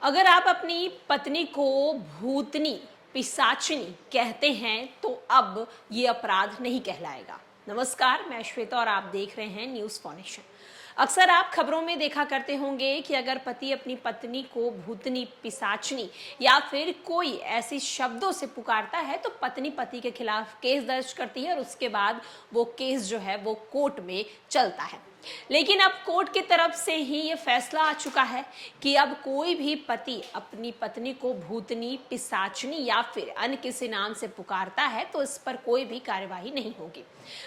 अगर आप अपनी पत्नी को भूतनी, पिशाचिनी कहते हैं तो अब ये अपराध नहीं कहलाएगा। नमस्कार, मैं श्वेता और आप देख रहे हैं न्यूज़ फाउंडेशन। अक्सर आप खबरों में देखा करते होंगे कि अगर पति अपनी पत्नी को भूतनी, पिशाचिनी या फिर कोई ऐसे शब्दों से पुकारता है तो पत्नी पति के खिलाफ केस दर्ज करती है और उसके बाद वो केस जो है वो कोर्ट में चलता है। लेकिन अब कोर्ट की तरफ से ही ये फैसला आ चुका है कि अब कोई भी पति अपनी पत्नी को भूतनी, पिशाचिनी या फिर अन्य किसी नाम से पुकारता है तो इस पर कोई भी कार्यवाही नहीं होगी।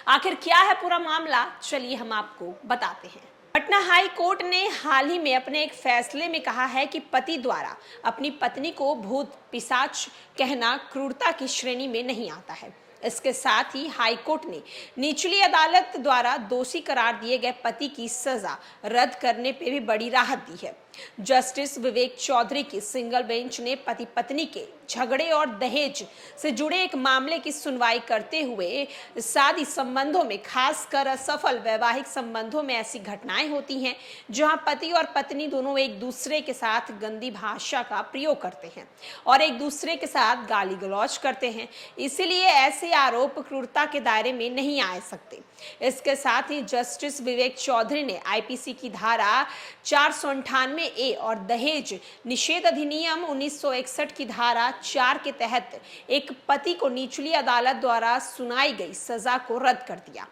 आखिर क्या है पूरा मामला, चलिए हम आपको बताते हैं। पटना हाई कोर्ट ने हाल ही में अपने एक फैसले में कहा है कि पति द्वारा अपनी पत्नी को भूत, पिशाच कहना क्रूरता की श्रेणी में नहीं आता है। इसके साथ ही हाई कोर्ट ने निचली अदालत द्वारा दोषी करार दिए गए पति की सजा रद्द करने पे भी बड़ी राहत दी है। जस्टिस विवेक चौधरी की सिंगल बेंच ने पति पत्नी के झगड़े और दहेज से जुड़े एक मामले की सुनवाई करते हुए शादी संबंधों में, खासकर असफल वैवाहिक संबंधों में ऐसी घटनाएं होती हैं जहां पति और पत्नी दोनों एक दूसरे के साथ गंदी भाषा का प्रयोग करते हैं और एक दूसरे के साथ गाली गलौज करते हैं। इसीलिए ऐसे आरोप क्रूरता के दायरे में नहीं आ सकते। इसके साथ ही जस्टिस विवेक चौधरी ने आईपीसी की धारा 498 ए और दहेज निषेध अधिनियम 1961 की धारा 4 के तहत एक पति को निचली अदालत द्वारा सुनाई गई सजा को रद्द कर दिया।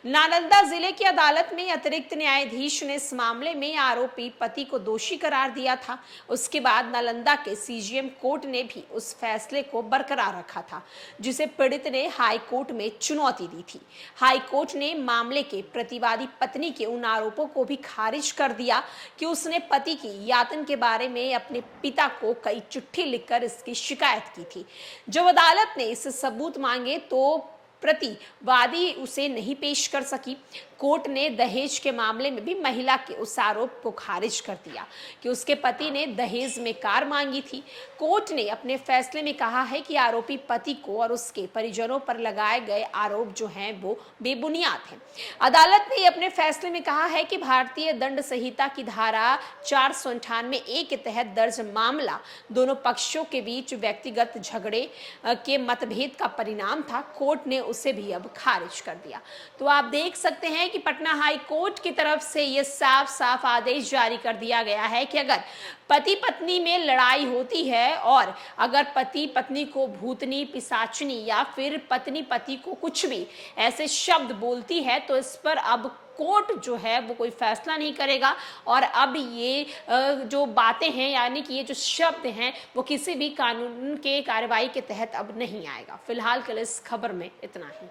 नालंदा जिले की अदालत में अतिरिक्त न्यायाधीश ने इस मामले में आरोपी पति को दोषी करार दिया था। उसके बाद नालंदा के सीजेएम कोर्ट ने भी उस फैसले को बरकरार रखा था जिसे पीड़ित ने हाई कोर्ट में चुनौती दी थी। हाई कोर्ट ने मामले के प्रतिवादी पत्नी के उन आरोपों को भी खारिज कर दिया कि उसने पति की यातन के बारे में अपने पिता को कई चिट्ठी लिखकर इसकी शिकायत की थी। जब अदालत ने इस सबूत मांगे तो प्रतिवादी उसे नहीं पेश कर सकी। कोर्ट ने दहेज के मामले में भी महिला के उस आरोप को खारिज कर दिया कि उसके पति ने दहेज में कार मांगी थी। कोर्ट ने अपने फैसले में कहा है कि आरोपी पति को और उसके परिजनों पर लगाए गए आरोप जो हैं वो बेबुनियाद हैं। अदालत ने अपने फैसले में कहा है कि भारतीय दंड संहिता की धारा 498 ए के तहत दर्ज मामला दोनों पक्षों के बीच व्यक्तिगत झगड़े के मतभेद का परिणाम था। कोर्ट ने उसे भी अब खारिज कर दिया। तो आप देख सकते हैं कि पटना हाई कोर्ट की तरफ से यह साफ साफ आदेश जारी कर दिया गया है कि अगर पति पत्नी में लड़ाई होती है और अगर पति पत्नी को भूतनी, पिशाचिनी या फिर पत्नी पति को कुछ भी ऐसे शब्द बोलती है तो इस पर अब कोर्ट जो है वो कोई फैसला नहीं करेगा और अब ये जो बातें हैं यानी कि ये जो शब्द हैं वो किसी भी कानून के कार्रवाई के तहत अब नहीं आएगा। फिलहाल के लिए इस खबर में इतना ही।